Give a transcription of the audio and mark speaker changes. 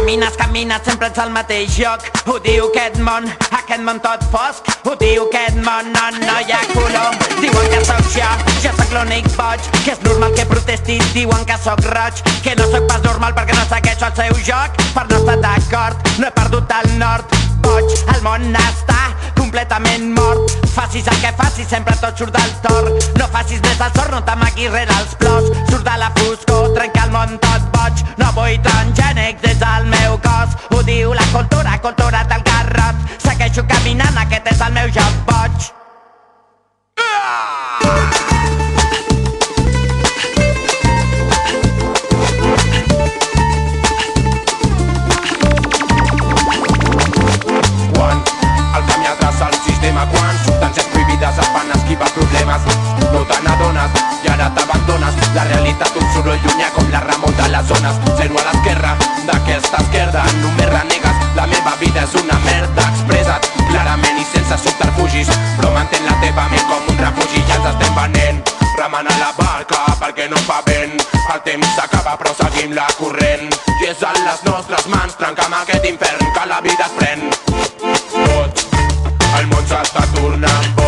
Speaker 1: Camines, camines, sempre ets al mateix lloc. Ho diu aquest món tot fosc. Ho diu aquest món, no hi ha color. Diuen que sóc jo sóc l'únic boig. Que és normal que protestis, diuen que sóc roig. Que no sóc pas normal perquè no segueixo el seu joc. Per no estar d'acord, no he perdut el nord. Boig, el món està completament mort. Facis el que facis, sempre tot surt del tort. No facis més el sort, no t'amaguis rere els plors. Surt de la foscor, trenca el món tot boig. No vull transgènics des del meu cos. Ho diu la cultura del garrot. Segueixo caminant, aquest és el meu joc boig.
Speaker 2: Quan el camí atrasa el sistema, quan substàncies prohibides es fan esquivar problemes, no te n'adones i ara t'abandones. La realitat un soroll llunyà com la remot de les zones. Zero a l'esquerra d'aquesta esquerda, només renegues. La meva vida és una merda, expressa't clarament i sense subterfugis, però mantén la teva ment com un refugi. Ja ens estem venent, remant a la barca perquè no fa vent. El temps s'acaba però seguim la corrent i és en les nostres mans trencar amb aquest infern que la vida es pren. Tot el món s'està tornant